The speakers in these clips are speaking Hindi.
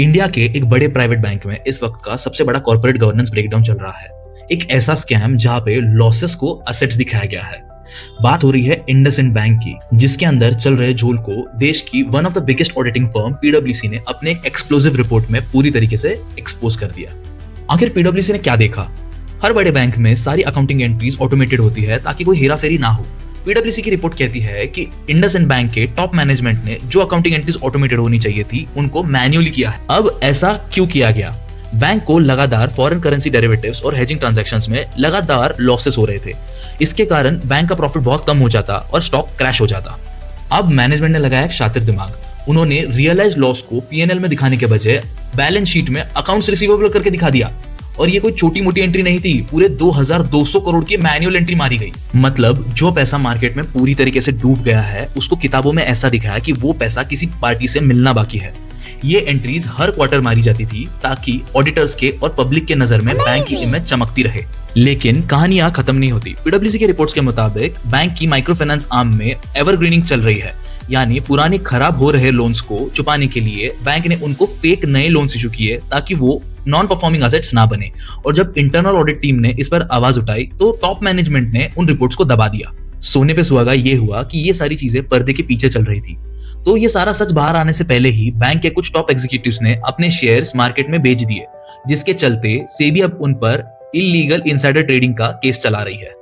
इंडिया के एक बड़े प्राइवेट बैंक में इस वक्त का सबसे बड़ा कॉर्पोरेट गवर्नेंस ब्रेकडाउन चल रहा है। एक ऐसा स्कैम जहां पे लॉसेस को असेट्स दिखाया गया है। बात हो रही है इंडसइंड बैंक की, जिसके अंदर चल रहे झोल को देश की one of the biggest auditing firm पीडब्ल्यूसी ने अपने एक एक्सप्लोसिव रिपोर्ट में पूरी तरीके से एक्सपोज कर दिया। आखिर पीडब्ल्यूसी ने क्या देखा? हर बड़े बैंक में सारी अकाउंटिंग एंट्रीज ऑटोमेटेड होती है ताकि कोई हेराफेरी ना हो। पीडब्ल्यूसी की रिपोर्ट कहती है कि इंडसइंड बैंक के टॉप मैनेजमेंट ने जो अकाउंटिंग एंट्रीज ऑटोमेटेड होनी चाहिए थी उनको मैन्युअली किया है। अब ऐसा क्यों किया गया? बैंक को लगातार फॉरेन करेंसी डेरिवेटिव्स और हेजिंग ट्रांजैक्शंस में लगातार लॉसेस हो रहे थे। इसके कारण बैंक का प्रॉफिट बहुत कम हो जाता और स्टॉक क्रैश हो जाता। अब मैनेजमेंट ने लगाया एक शातिर दिमाग। उन्होंने रियलाइज लॉस को पीएनएल में दिखाने के बजाय बैलेंस शीट में अकाउंट्स रिसीवेबल करके दिखा दिया। और ये कोई छोटी मोटी एंट्री नहीं थी, पूरे 2200 करोड़ की मैन्युअल एंट्री मारी गई। मतलब जो पैसा मार्केट में पूरी तरीके से डूब गया है उसको किताबों में ऐसा दिखाया कि वो पैसा किसी पार्टी से मिलना बाकी है। ये एंट्रीज हर क्वार्टर मारी जाती थी ताकि ऑडिटर्स के और पब्लिक के नजर में बैंक की इमेज चमकती रहे। लेकिन कहानियां खत्म नहीं होती। पीडब्ल्यूसी के रिपोर्ट्स के मुताबिक बैंक की माइक्रो फाइनेंस आर्म में एवरग्रीनिंग चल रही है, यानी पुराने खराब हो रहे लोन्स को छुपाने के लिए बैंक ने उनको फेक नए लोन्स इशू किए ताकि वो नॉन परफॉर्मिंग एसेट्स ना बने। और जब इंटरनल ऑडिट टीम ने इस पर आवाज उठाई तो टॉप मैनेजमेंट ने उन रिपोर्ट्स को दबा दिया। सोने पे सुहागा ये हुआ कि ये सारी चीजें पर्दे के पीछे चल रही थी। तो ये सारा सच बाहर आने से पहले ही बैंक के कुछ टॉप एग्जीक्यूटिव्स ने अपने शेयर्स मार्केट में बेच दिए, जिसके चलते सेबी अब उन पर इल्लीगल इनसाइडर ट्रेडिंग का केस चला रही है।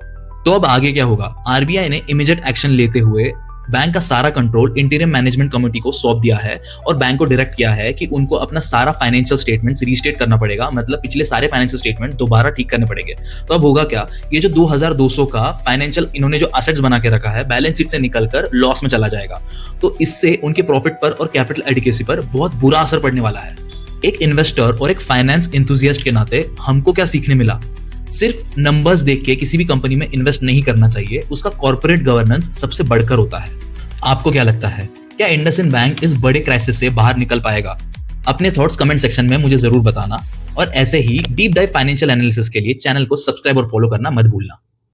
तो अब आगे क्या होगा? आरबीआई ने इमीडिएट एक्शन लेते हुए बैंक का सारा कंट्रोल इंटीरियम मैनेजमेंट कमेटी को सौंप दिया है और बैंक को डायरेक्ट किया है कि उनको अपना सारा फाइनेंशियल स्टेटमेंट्स रीस्टेट करना पड़ेगा। मतलब पिछले सारे फाइनेंशियल स्टेटमेंट दोबारा ठीक करने पड़ेंगे। तो अब होगा क्या? ये जो 2200 का फाइनेंशियल इन्होंने जो असेट्स बना के रखा है बैलेंस शीट से निकलकर लॉस में चला जाएगा। तो इससे उनके प्रॉफिट पर और कैपिटल एडिक्वेसी पर बहुत बुरा असर पड़ने वाला है। एक इन्वेस्टर और एक फाइनेंस एंथुसियास्ट के नाते हमको क्या सीखने मिला? सिर्फ नंबर्स देख के किसी भी कंपनी में इन्वेस्ट नहीं करना चाहिए, उसका कॉर्पोरेट गवर्नेंस सबसे बढ़कर होता है। आपको क्या लगता है, क्या इंडसइंड बैंक इस बड़े क्राइसिस से बाहर निकल पाएगा? अपने थॉट्स कमेंट सेक्शन में मुझे जरूर बताना और ऐसे ही डीप डाइव फाइनेंशियल एनालिसिस के लिए चैनल को सब्सक्राइब और फॉलो करना मत भूलना।